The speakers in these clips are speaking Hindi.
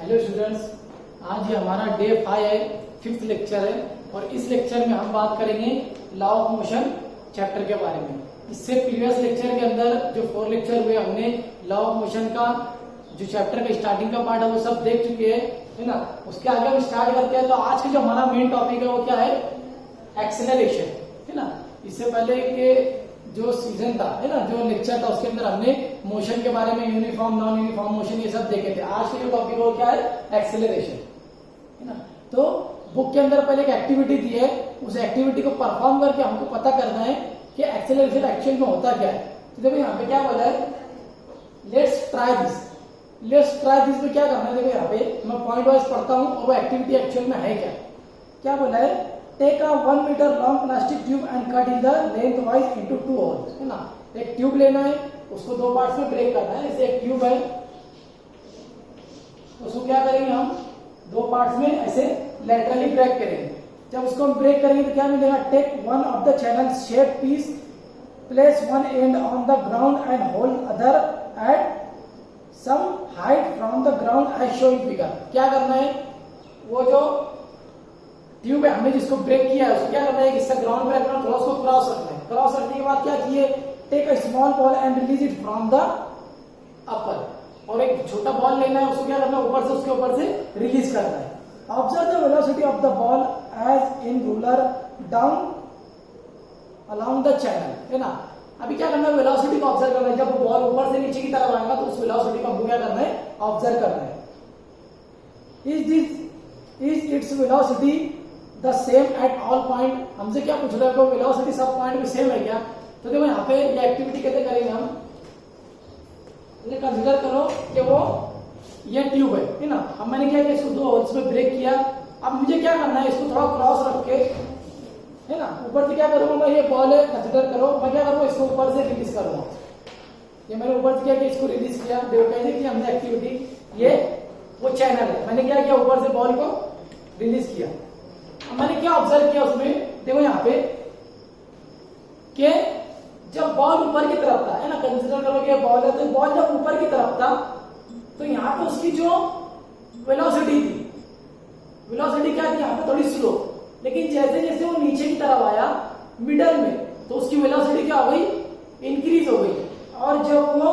हेलो स्टूडेंट्स, आज ये हमारा डे 5 है, 5th लेक्चर है और इस लेक्चर में हम बात करेंगे लॉ ऑफ मोशन चैप्टर के बारे में। इससे प्रीवियस लेक्चर के अंदर जो 4 लेक्चर हुए हमने लॉ ऑफ मोशन का जो चैप्टर का स्टार्टिंग का पार्ट है वो सब देख चुके हैं, है ना। उसके आगे हम स्टार्ट करते हैं। तो आज का जो हमारा मेन टॉपिक है वो क्या है? एक्सेलरेशन, है ना। इससे पहले के जो सीजन था, है ना, जो लेक्चर था उसके अंदर हमने मोशन के बारे में यूनिफॉर्म नॉन यूनिफॉर्म मोशन ये सब देखे थे। आज के जो टॉपिक वो क्या है? एक्सेलरेशन, है ना। तो बुक के अंदर पहले एक एक्टिविटी दी है, उस एक्टिविटी को परफॉर्म करके हमको पता करना है कि एक्सेलरेशन एक्चुअल में होता क्या है। तो देखो यहाँ पे क्या बोला है, let's try this. Let's try this में क्या करना है, देखो यहाँ पे मैं पॉइंट वाइज पढ़ता हूँ और वो एक्टिविटी एक्चुअल में है क्या। क्या बोला है? Take a 1 metre long plastic tube and cut in the lengthwise into 2 holes, है ना। एक ट्यूब लेना है, उसको 2 पार्ट्स में ब्रेक करना है। जैसे एक ट्यूब है, उसको क्या करेंगे हम 2 पार्ट्स में ऐसे लैटरली ब्रेक करेंगे। जब उसको हम ब्रेक करेंगे तो क्या मिलेगा? Take one of the channel shape piece, place one end on the ground and hold other at some height from the ground as shown in figure. क्या करना है? वो जो ट्यूब है हमने जिसको ब्रेक किया है उसको क्या करना है कि इससे ग्राउंड पे रखना है, थोड़ा उसको क्रॉस रखना है। क्रॉस रखने के बाद क्या किए? Take a small ball and release it from the upper. और एक छोटा बॉल लेना है, उसको क्या करना है? ऊपर से उसके ऊपर से रिलीज करना है। Observe the velocity of the ball as in ruler down along the channel, है ना। अभी क्या करना है? वेलोसिटी को ऑब्जर्व करना है। जब बॉल ऊपर से नीचे की तरफ आएगा तो उस वेलोसिटी को हमको क्या करना है? ऑब्जर्व करना है। Is its velocity the same at all point? हमसे क्या पूछ रहा है? वेलोसिटी सब पॉइंट में सेम है क्या? तो देखो यहाँ पे ये एक्टिविटी कैसे करेंगे हम, ये कंसीडर करो कि वो ये ट्यूब है ना। अब मैंने क्या किया, इसको 2 होल्स में ब्रेक किया। अब मुझे क्या करना है? इसको थोड़ा क्रॉस रख के, है ना, ऊपर से क्या करूंगा मैं? ये बॉल है, कंसीडर करो, मैं क्या करूंगा? इसको ऊपर से रिलीज करूंगा। ये मैंने ऊपर से क्या किया, इसको रिलीज किया। देखो कैसे किया हमने एक्टिविटी। ये वो चैनल है, मैंने क्या किया? ऊपर से बॉल को रिलीज किया। अब मैंने क्या ऑब्जर्व किया उसमें? देखो यहाँ पे कि जब बॉल ऊपर की तरफ था, है ना, कंसीडर करो कि बॉल है, तो बॉल जब ऊपर की तरफ था तो यहाँ पे उसकी जो वेलोसिटी थी, वेलोसिटी क्या थी? यहाँ पे थोड़ी स्लो। लेकिन जैसे जैसे वो नीचे की तरफ आया मिडल में, तो उसकी वेलोसिटी क्या हो गई? इंक्रीज हो गई। और जब वो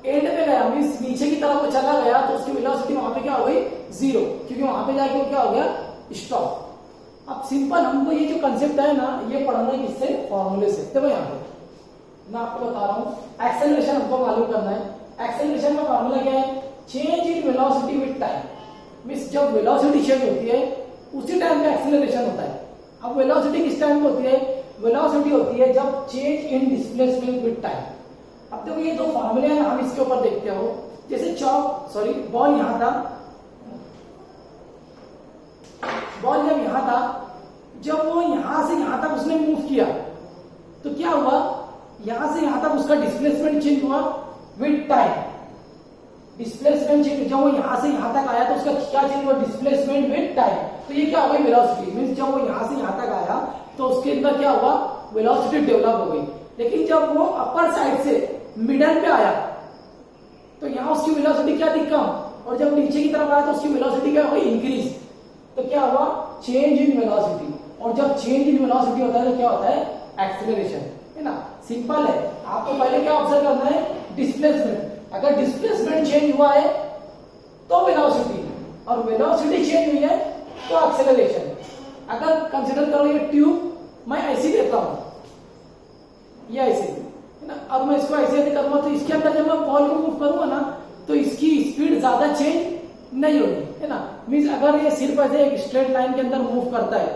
एंड पे गया, मींस नीचे की तरफ वो चला गया, तो उसकी वेलोसिटी वहां पे क्या हो गई? 0, क्योंकि वहां पे जाके वो क्या हो गया? स्टॉप। अब सिंपल हमको ये जो कंसेप्ट है ना, ये पढ़ना है किससे? फॉर्मूले से। देखो यहाँ पे मैं आपको बता रहा हूँ, एक्सेलरेशन हमको मालूम करना है। एक्सेलरेशन का फॉर्मूला क्या है? Change in velocity with time. Means जब वेलोसिटी चेंज होती है उसी टाइम पे एक्सेलरेशन होता है। अब वेलोसिटी किस टाइम होती है? वेलोसिटी होती है जब change in displacement with time. अब देखो ये 2 फॉर्मूले हैं, हम इसके ऊपर देखते हो। जैसे बॉल यहां था, बॉल जब यहां था, जब वो यहां से यहां तक उसने मूव किया तो क्या हुआ? यहां से यहां तक उसका डिस्प्लेसमेंट चेंज हुआ विद टाइम। डिस्प्लेसमेंट चेंज, जब वो यहां से यहां तक आया तो उसका क्या चेंज हुआ? Displacement with time. तो ये क्या हो गई? वेलोसिटी। मींस जब वो यहां से यहां तक आया तो उसके अंदर क्या हुआ? वेलोसिटी डेवलप हो गई। लेकिन जब वो अपर साइड से मिडल पे आया तो यहां उसकी वेलोसिटी क्या थी? कम। और जब नीचे की तरफ आया तो उसकी वेलोसिटी क्या हो गई? इंक्रीज। तो क्या हुआ? Change in velocity. और जब चेंज इन वेलोसिटी होता है तो क्या होता है? एक्सेलरेशन, है ना। सिंपल है। आपको पहले क्या ऑब्जर्व करना है? डिस्प्लेसमेंट। अगर डिस्प्लेसमेंट चेंज हुआ है तो वेलोसिटी, और वेलोसिटी चेंज हुई है तो एक्सेलरेशन। अगर कंसीडर करो ये ट्यूब मैं ऐसी देता हूं, ये ऐसे, है ना। अब मैं इसको ऐसे ऐसे करूंगा तो इसके अंदर जब मैं बॉल को मूव करूंगा ना तो इसकी स्पीड ज्यादा चेंज नहीं होगी, है ना। मींस अगर ये सिर्फ ऐसे एक स्ट्रेट लाइन के अंदर मूव करता है,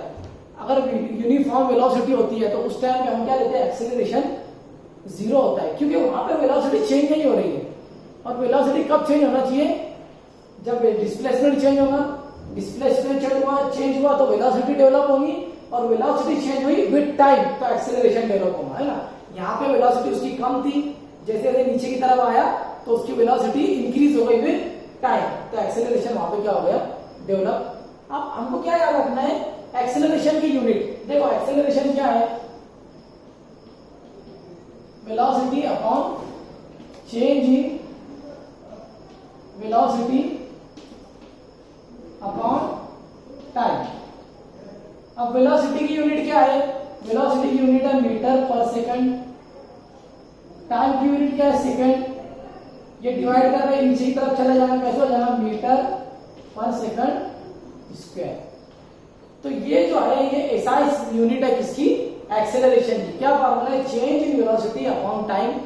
अगर यूनिफॉर्म वेलोसिटी होती है तो उस टाइम पे हम क्या लेते हैं? एक्सेलरेशन 0 होता है, क्योंकि वहां पे वेलोसिटी चेंज नहीं हो रही है। और वेलोसिटी कब चेंज होना चाहिए? जब डिस्प्लेसमेंट चेंज होगा। डिस्प्लेसमेंट चेंज हुआ तो वेलोसिटी डेवलप होगी, और वेलोसिटी चेंज हुई विद टाइम तो एक्सेलरेशन डेवलप होगा, है ना। यहाँ पे वेलोसिटी उसकी कम थी, जैसे जैसे नीचे की तरफ आया तो उसकी वेलोसिटी इंक्रीज हो गई विद टाइम, तो एक्सेलरेशन वहां पे क्या हो गया? डेवलप। अब हमको क्या याद रखना है? एक्सेलरेशन की यूनिट। देखो एक्सेलरेशन क्या है? Velocity upon change in velocity upon time. अब वेलोसिटी की यूनिट क्या है? वेलोसिटी की यूनिट है मीटर पर सेकंड, टाइम की यूनिट क्या है? सेकंड। ये डिवाइड कर रहे हैं, नीचे की तरफ चला जाएगा, कैसे हो जाएगा? मीटर पर सेकंड स्क्वायर। तो ये जो है ये ऐसा यूनिट है किसकी? एक्सेलरेशन की। क्या फॉर्मूला है? Change in velocity upon time.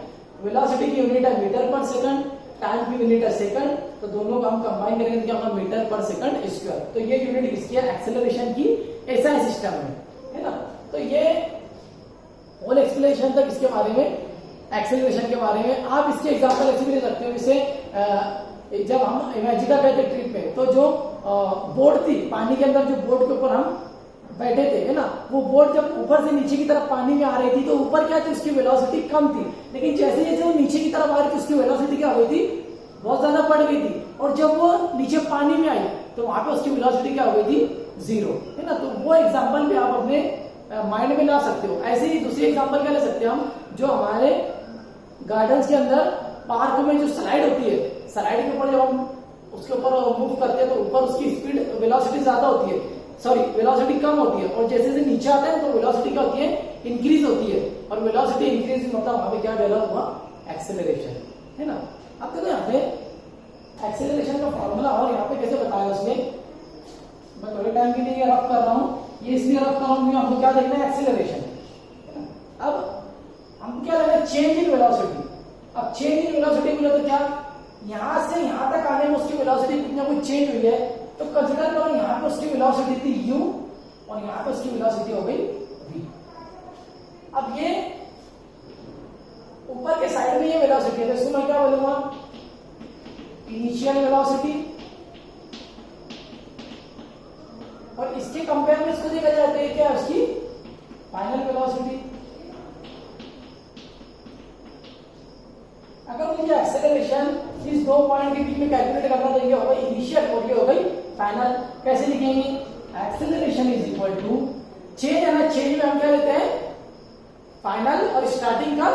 Velocity की यूनिट है मीटर पर सेकंड, टाइम की यूनिट है सेकंड, तो दोनों का हम कंबाइन करेंगे क्या होगा? मीटर पर सेकंड स्क्वायर। तो ये यूनिट किसकी है? एक्सेलरेशन की। ऐसा सिस्टम है ना? तो ये होल एक्सप्लेनेशन तक इसके बारे में, एक्सेलरेशन के बारे में। आप इसके एग्जांपल ऐसे भी ले सकते हो, जैसे जब हम इमेजिका कहते ट्रिप में, तो जो बोट थी पानी के अंदर, जो बोट के ऊपर हम बैठे थे, है ना, वो बोट जब ऊपर से नीचे की तरफ पानी में आ रही थी, तो ऊपर क्या थी? उसकी वेलोसिटी कम थी, लेकिन जैसे जैसे वो नीचे की तरफ आ रही थी, उसकी वेलोसिटी क्या हो गई थी? बहुत ज्यादा बढ़ गई थी। और जब वो नीचे पानी में आई, तो वहां पे उसकी वेलोसिटी क्या हो गई थी? जीरो, है ना? तो वो एग्जाम्पल भी आप अपने माइंड में ला सकते हो। ऐसे ही दूसरी एग्जाम्पल क्या ले सकते हैं हम? जो हमारे गार्डन्स के अंदर, पार्क में जो स्लाइड होती है, स्लाइड के ऊपर जब हम उसके ऊपर मूव करते हैं, तो ऊपर उसकी स्पीड, वेलोसिटी ज्यादा होती है, सॉरी वेलोसिटी कम होती है, और जैसे जैसे नीचे आते हैं तो वेलोसिटी क्या होती है? इंक्रीज होती है। और वेलोसिटी इंक्रीज मतलब वहां पे क्या डेवलप हुआ? एक्सेलरेशन, है ना? अब देखो यहाँ पे एक्सेलरेशन का फॉर्मूला और यहाँ पे कैसे बताया उसने, मैं थोड़े टाइम के लिए रफ कर रहा हूँ, ये इसलिए रफ कर रहा हूँ, हमको क्या देखना है? एक्सेलरेशन। अब हम क्या लेना है? Change in velocity. अब चेंज इन वेलोसिटी बोले तो क्या? यहां से यहां तक आने में उसकी वेलोसिटी कुछ ना कुछ चेंज हुई है, तो कंसीडर करो यहां पे उसकी वेलोसिटी थी u और यहां पे उसकी वेलोसिटी हो गई v। अब ये ऊपर के साइड में ये वेलोसिटी है, तो इसको मैं क्या बोलूंगा? Initial velocity. और इसके कंपेयर में इसको देखा जाता है क्या? उसकी फाइनल वेलोसिटी। अगर मुझे एक्सेलरेशन इस दो पॉइंट के बीच में कैलकुलेट करना, तो ये होगा इनिशियल और ये हो गई फाइनल। कैसे लिखेंगे? Acceleration is equal to change, है ना? चेंज में हम क्या लेते हैं? फाइनल और स्टार्टिंग का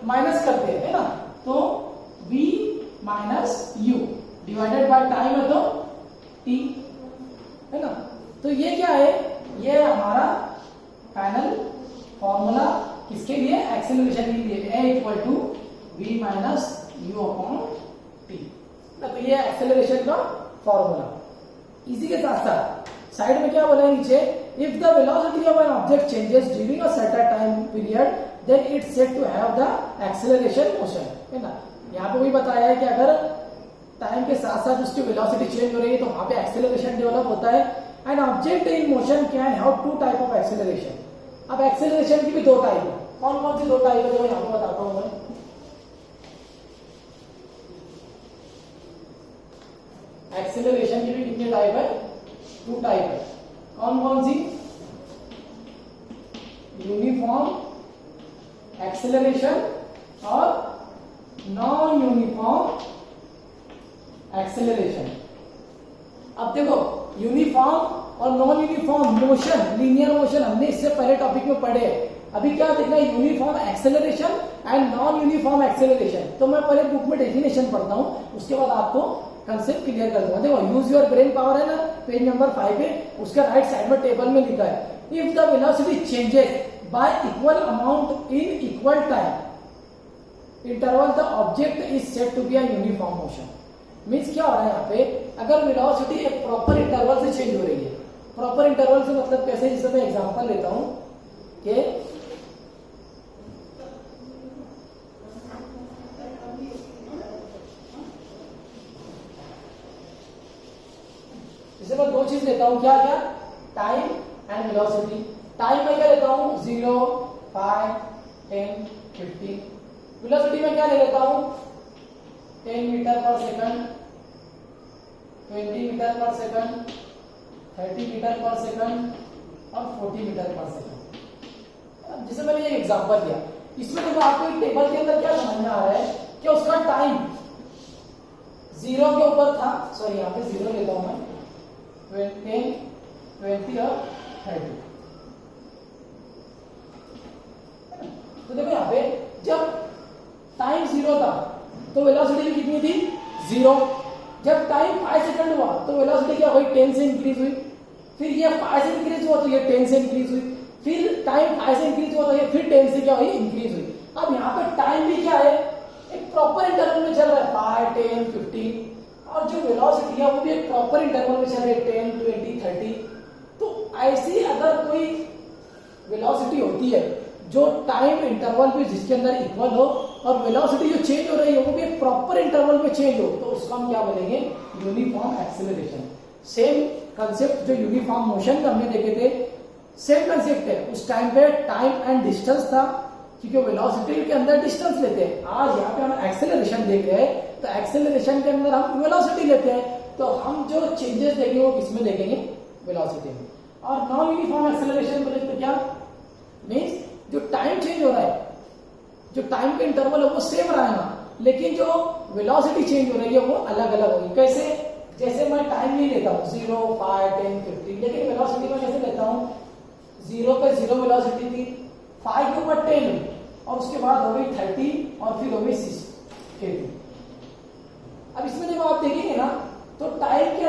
माइनस करते हैं, है ना? तो v minus u divided by time है तो t, है ना? तो ये क्या है? ये हमारा फाइनल फॉर्मूला किसके लिए? एक्सेलरेशन के लिए। a equal to v minus u upon t। तो ये एक्सेलरेशन का फॉर्मूला। इसी के साथ साथ साइड में क्या बोला है नीचे? If the velocity of an object changes during a certain time period, then it's said to have the acceleration motion, है ना? यहाँ पे भी बताया है कि अगर टाइम के साथ साथ उसकी वेलोसिटी चेंज हो रही है, तो वहां पे एक्सेलरेशन डेवलप होता है। An object in motion can have two type of acceleration. अब एक्सेलरेशन की भी दो टाइप है। कौन कौन सी दो टाइप है? जो यहाँ पे बताता हूँ मैं। एक्सेलरेशन की भी कितने टाइप है? टू टाइप है। कौन कौन सी? यूनिफॉर्म एक्सेलरेशन और नॉन यूनिफॉर्म एक्सेलरेशन। अब देखो, यूनिफॉर्म और non uniform motion, linear motion हमने इससे पहले टॉपिक में पढ़े। अभी क्या देखना है? Uniform acceleration and non uniform acceleration. तो मैं पहले बुक में डेफिनेशन पढ़ता हूं, उसके बाद आपको कंसेप्ट क्लियर कर दूंगा। देखो, यूज योर ब्रेन पावर है ना, पेज नंबर 5 पे, उसका राइट साइड में टेबल में लिखा है, if the velocity changes by equal amount in equal time interval, the object is said to be a uniform motion. Means क्या हो रहा है यहाँ पे? अगर वेलोसिटी एक प्रॉपर इंटरवल से चेंज हो रही है, प्रॉपर इंटरवल से मतलब कैसे? जिससे मैं एग्जांपल लेता हूं कि जैसे मैं दो चीज लेता हूं, क्या क्या? Time and velocity. टाइम में क्या लेता हूं? 0, 5, 10, 15। वेलोसिटी में क्या ले लेता हूं? 10 मीटर पर सेकंड, 20 मीटर पर सेकंड, 30 मीटर पर सेकंड और 40 मीटर पर सेकंड। जैसे मैंने ये एग्जांपल दिया, इसमें देखो आपको एक टेबल के अंदर क्या समझ में आ रहा है कि उसका टाइम 0 के ऊपर था, सॉरी यहाँ पे 0 लेता हूं मैं, 10, 20 और 30। तो देखो यहाँ पे जब टाइम 0 था तो वेलोसिटी कितनी थी? 0। जब टाइम 5 सेकंड हुआ तो वेलोसिटी क्या हुई 10 से इंक्रीज हुई, फिर ये 5 से इंक्रीज हुआ तो ये 10 से इंक्रीज हुई, फिर टाइम 5 से इंक्रीज हुआ तो ये फिर 10 से क्या हुई इंक्रीज हुई। अब यहाँ पे टाइम भी क्या है एक प्रॉपर इंटरवल में चल रहा है 5, 10, 15 और जो वेलोसिटी है वो भी एक प्रॉपर इंटरवल में चल रही है 10, 20, 30। तो ऐसी अगर कोई वेलोसिटी होती है जो टाइम इंटरवल पे जिसके अंदर इक्वल हो और वेलोसिटी जो चेंज हो रही है वो भी एक प्रॉपर इंटरवल में चेंज हो तो उसको हम क्या बोलेंगे यूनिफॉर्म एक्सेलरेशन। सेम कंसेप्ट जो यूनिफॉर्म मोशन का हमने देखे थे सेम कंसेप्ट है। उस टाइम पे टाइम एंड डिस्टेंस था क्योंकि वेलोसिटी के अंदर डिस्टेंस लेते हैं। आज यहाँ पे हम एक्सेलरेशन देख रहे हैं तो एक्सेलरेशन के अंदर हम वेलोसिटी लेते हैं। तो हम जो चेंजेस देखेंगे वो किसमें देखेंगे वेलोसिटी में। और नॉन यूनिफॉर्म एक्सेलरेशन बोले तो क्या मीन्स जो टाइम चेंज हो रहा है जो टाइम का इंटरवल है वो सेम रहेगा लेकिन जो वेलोसिटी चेंज हो रही है वो अलग अलग होगी। कैसे? जैसे मैं टाइम नहीं लेता हूँ 0, 5, 10, 15 लेकिन वेलोसिटी में कैसे लेता हूँ 0 पे 0 वेलोसिटी थी 5 के ऊपर 10 हुई और उसके बाद हो गई 30 और फिर हो गई 60। अब इसमें जब आप देखेंगे ना तो टाइम के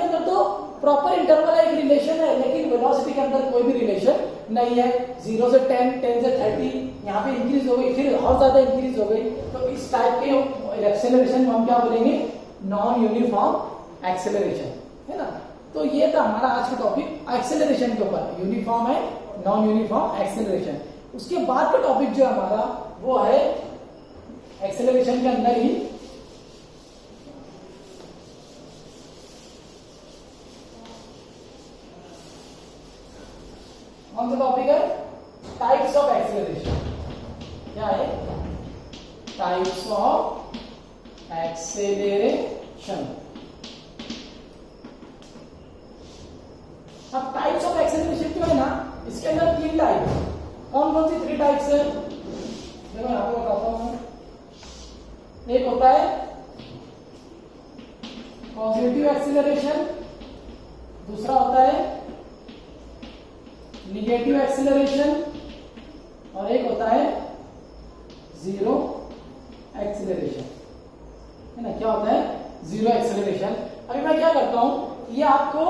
अंदर तो प्रॉपर इंटरवल है एक रिलेशन है लेकिन वेलोसिटी के अंदर कोई भी रिलेशन नहीं है। 0 से 10, 10 से 30 यहाँ पे इंक्रीज हो गई फिर और ज्यादा इंक्रीज हो गई। तो इस टाइप के एक्सेलरेशन हम क्या बोलेंगे नॉन यूनिफॉर्म एक्सेलरेशन है ना। तो ये था हमारा आज का टॉपिक एक्सेलरेशन के ऊपर यूनिफॉर्म है नॉन यूनिफॉर्म एक्सेलरेशन। उसके बाद का टॉपिक जो हमारा वो है एक्सेलरेशन के अंदर ही कौन सा टॉपिक है टाइप्स ऑफ एक्सेलरेशन। क्या है टाइप्स ऑफ एक्सेलरेशन। अब टाइप्स ऑफ एक्सेलरेशन जो है ना इसके अंदर 3 टाइप है। कौन कौन सी 3 टाइप्स है देखो मैं आपको बताता हूं। एक होता है पॉजिटिव एक्सेलरेशन, दूसरा होता है निगेटिव एक्सेलरेशन और एक होता है जीरो एक्सेलरेशन है ना। क्या होता है जीरो एक्सेलरेशन। अभी मैं क्या करता हूं ये आपको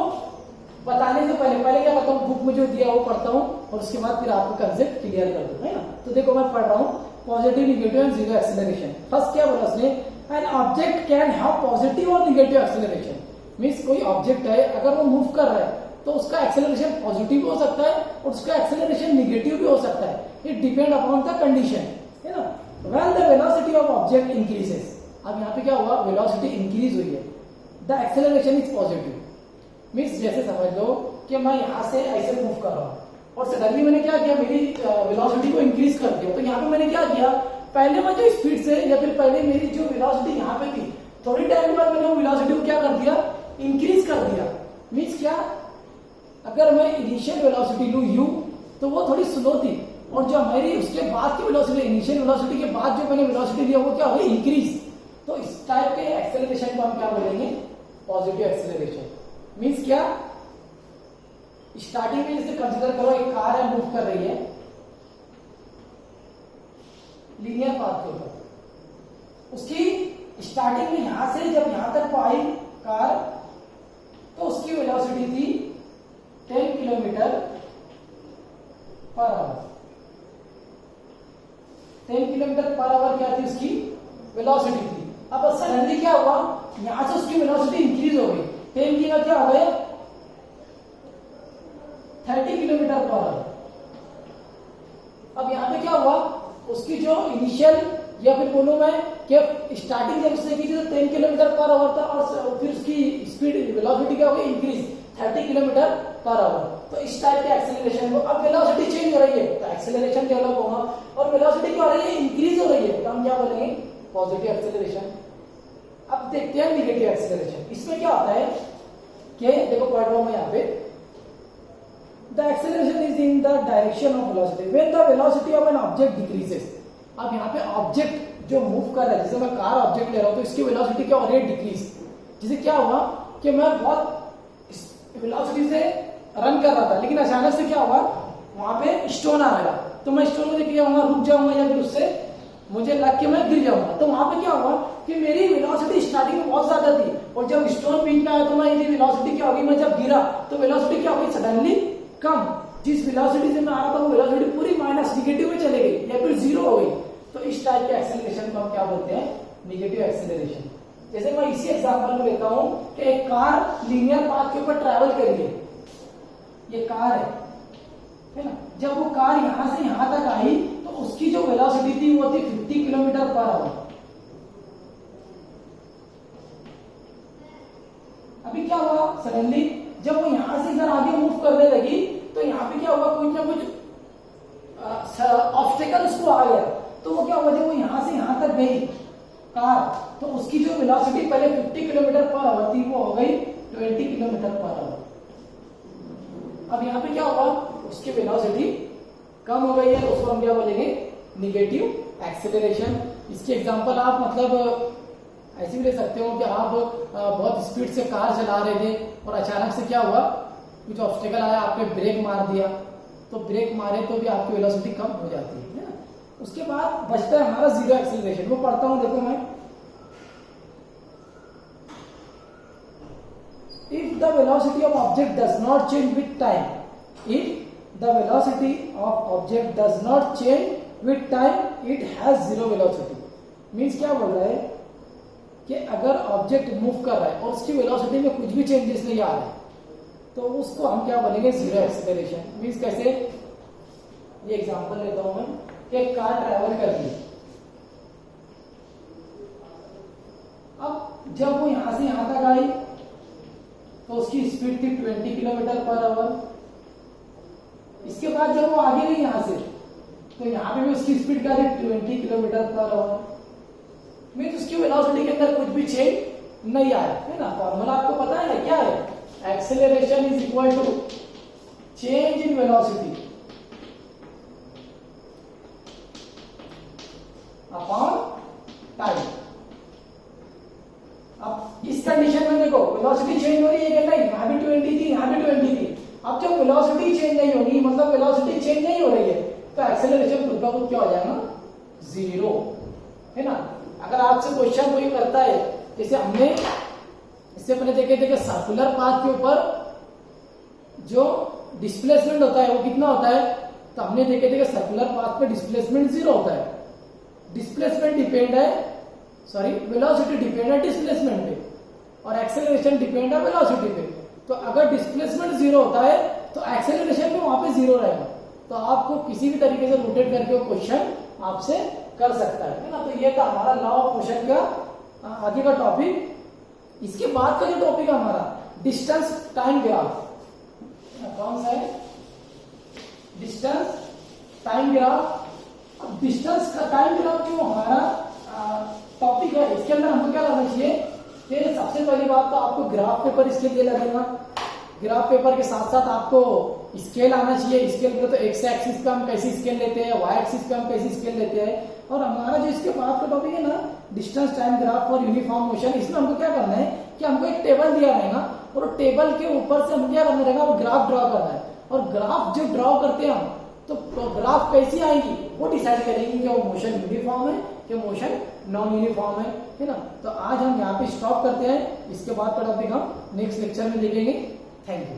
बताने से पहले क्या करता हूं बुक में जो दिया वो पढ़ता हूं और उसके बाद फिर आपको कंसेप्ट क्लियर कर दूं है ना। तो देखो मैं पढ़ रहा हूं positive negative and zero acceleration. First क्या बोला उसने an object can have positive और निगेटिव एक्सेलरेशन। मींस कोई ऑब्जेक्ट है अगर वो मूव कर रहा है तो उसका एक्सेलरेशन पॉजिटिव भी हो सकता है और उसका एक्सेलरेशन निगेटिव भी हो सकता है। It depend upon the condition है ना। When the velocity of object increases. अब यहाँ पे क्या हुआ वेलोसिटी इंक्रीज हुई है the acceleration is positive. Means जैसे समझ लो कि मैं यहाँ से ऐसे मूव कर रहा हूँ और सडनली मैंने क्या किया मेरी वेलोसिटी को इंक्रीज कर दिया। तो यहाँ पे मैंने क्या किया पहले मैं जो स्पीड से या फिर पहले मेरी जो वेलोसिटी यहाँ पे थी थोड़ी टाइम बाद मैंने वो वेलोसिटी को क्या कर दिया इंक्रीज कर दिया। मीन्स क्या अगर मैं इनिशियल वेलोसिटी लूं u तो वो थोड़ी स्लो थी और जो मेरी उसके बाद की वेलोसिटी इनिशियल वेलोसिटी के बाद जो मैंने वेलोसिटी लिया वो क्या हुई इंक्रीज। तो इस टाइप के एक्सेलरेशन को हम क्या बोलेंगे पॉजिटिव एक्सेलरेशन। मींस क्या स्टार्टिंग में जैसे कंसीडर करो एक कार है मूव कर रही है लीनियर पाथ के ऊपर। उसकी स्टार्टिंग में यहां से जब यहां तक वो आई कार तो उसकी वेलोसिटी थी 10 kilometre per hour. 10 kilometre per hour क्या थी उसकी वेलोसिटी थी। अब सडनली क्या हुआ यहां से उसकी वेलोसिटी इंक्रीज हो गई 10 की क्या हो गए 30 किलोमीटर पर आवर। अब यहां पे क्या हुआ उसकी जो इनिशियल या फिर बोलूं मैं कि स्टार्टिंग जब उसने की थी तो 10 किलोमीटर पर आवर था और फिर उसकी स्पीड वेलोसिटी क्या हो गई इंक्रीज 30 किलोमीटर पर आवर। तो इस टाइप के एक्सेलरेशन को अब वेलोसिटी चेंज हो रही है तो एक्सेलरेशन डेवलप होगा और वेलोसिटी क्या हो रही है इंक्रीज हो रही है तो हम क्या बोलेंगे पॉजिटिव एक्सेलरेशन। अब देखते हैं निगेटिव एक्सेलरेशन। इसमें क्या होता है कि देखो पढ़ रहा हूं मैं यहाँ पे the acceleration is in the direction of velocity when the velocity of an object decreases. अब यहाँ पे ऑब्जेक्ट जो मूव कर रहा है जैसे मैं कार ऑब्जेक्ट ले रहा हूं तो इसकी वेलोसिटी क्या हो रही है डिक्रीज। जैसे क्या हुआ कि मैं बहुत वेलोसिटी से रन कर रहा था लेकिन अचानक से क्या हुआ वहां पे स्टोन आ गया तो मैं स्टोन को देख के रुक जाऊंगा या फिर उससे मुझे लग के मैं गिर जाऊंगा। तो वहां पे क्या हुआ कि मेरी वेलोसिटी स्टार्टिंग में बहुत ज्यादा थी और जब स्टोन पीक में आया तो मेरी वेलोसिटी क्या होगी, मैं जब गिरा तो वेलोसिटी क्या होगी, सडनली कम। जिस वेलोसिटी से मैं आ रहा था वो वेलोसिटी पूरी माइनस निगेटिव में चले गई या फिर जीरो हो गई। तो इस टाइप के एक्सेलरेशन को हम क्या बोलते हैं, निगेटिव एक्सेलरेशन। जैसे मैं इसी एग्जांपल में लेता हूं कि एक कार लीनियर पाथ के ऊपर ट्रैवल कर रही है, ये कार है ना। जब वो कार यहां से यहां तक आई तो उसकी जो वेलोसिटी थी वो थी 50 किलोमीटर पर आवर। अभी क्या हुआ, सडनली जब वो यहां से इधर आगे मूव करने लगी तो यहाँ पे क्या हुआ, कुछ ना कुछ ऑब्स्टेकल उसको आ गया। तो वो क्या हुआ, जब वो यहां से यहां तक गई कार तो उसकी जो वेलोसिटी पहले 50 किलोमीटर पर आवर थी वो हो गई 20 किलोमीटर पर आवर। अब यहाँ पे क्या हुआ, उसकी वेलोसिटी कम हो गई है, उसको हम क्या बोलेंगे, निगेटिव एक्सेलरेशन। इसके एग्जांपल आप मतलब ऐसे भी ले सकते हो कि आप बहुत स्पीड से कार चला रहे थे और अचानक से क्या हुआ, कुछ ऑब्स्टेकल आया, आपने ब्रेक मार दिया, तो ब्रेक मारे तो भी आपकी वेलोसिटी कम हो जाती है ना। उसके बाद बचता है हमारा जीरो एक्सेलरेशन। वो पढ़ता हूं, देखो मैं, if the velocity of object does not change with time, if the velocity of object does not change with time, it has zero velocity। Means क्या बोल रहा है कि अगर ऑब्जेक्ट मूव कर रहा है और उसकी वेलोसिटी में कुछ भी चेंजेस नहीं आ रहा है तो उसको हम क्या बोलेंगे, जीरो एक्सेलरेशन। मीन्स कैसे, ये एग्जांपल लेता हूं मैं कि एक कार ट्रैवल कर रही है। अब जब वो यहां से यहां तक आई तो उसकी स्पीड थी 20 किलोमीटर पर आवर। इसके बाद जब वो आगे गई यहां से तो यहां पे भी उसकी स्पीड क्या थी, 20 किलोमीटर पर आवर। मीन्स उसकी वेलोसिटी के अंदर कुछ भी चेंज नहीं आया है ना। फॉर्मूला आपको पता है क्या है, acceleration is equal to change in velocity upon time. अब इस कंडीशन में देखो वेलोसिटी चेंज हो रही है कि नहीं, यहां भी 20 थी, यहां भी 20 थी। अब जब वेलोसिटी चेंज नहीं होगी, मतलब वेलोसिटी चेंज नहीं हो रही है, तो एक्सेलरेशन खुद का खुद क्या हो जाएगा, जीरो, है ना। अगर आपसे क्वेश्चन कोई करता है, जैसे हमने इससे पहले देखे थे कि सर्कुलर पाथ के ऊपर जो डिस्प्लेसमेंट होता है वो कितना होता है, तो हमने देखे थे कि सर्कुलर पाथ पे डिस्प्लेसमेंट जीरो होता है। डिस्प्लेसमेंट डिपेंड है, सॉरी वेलोसिटी डिपेंड है डिस्प्लेसमेंट पे और एक्सेलरेशन डिपेंड है वेलोसिटी पे। तो अगर डिस्प्लेसमेंट जीरो होता है तो एक्सेलरेशन भी वहां पे जीरो रहेगा। तो आपको किसी भी तरीके से रोटेट करके वो क्वेश्चन आपसे कर सकता है ना। तो ये था हमारा लॉ ऑफ मोशन का आगे का टॉपिक। इसके बाद का जो टॉपिक है हमारा डिस्टेंस टाइम ग्राफ। कौन सा है, डिस्टेंस टाइम ग्राफ। अब डिस्टेंस का टाइम ग्राफ जो हमारा टॉपिक है, इसके अंदर हमको क्या करना चाहिए कि सबसे पहली बात तो आपको ग्राफ पेपर इसके लिए लगेगा। ग्राफ पेपर के साथ साथ आपको स्केल आना चाहिए। स्केल पे तो एक्स एक्सिस पे हम कैसी स्केल लेते हैं, वाई एक्सिस पे हम कैसी स्केल लेते हैं। और हमारा जो इसके बाद का टॉपिक है ना, distance time graph for uniform motion, इसमें हमको क्या करना है कि हमको एक टेबल दिया रहेगा और टेबल के ऊपर से हम क्या करना रहेगा, वो ग्राफ ड्रॉ करना है। और ग्राफ जो ड्रॉ करते हैं हम, तो ग्राफ कैसी आएगी वो डिसाइड करेंगे कि वो मोशन यूनिफॉर्म है कि मोशन नॉन यूनिफॉर्म है ना। तो आज हम यहाँ पे स्टॉप करते हैं। इसके बाद का टॉपिक हम नेक्स्ट लेक्चर में देखेंगे। Thank you.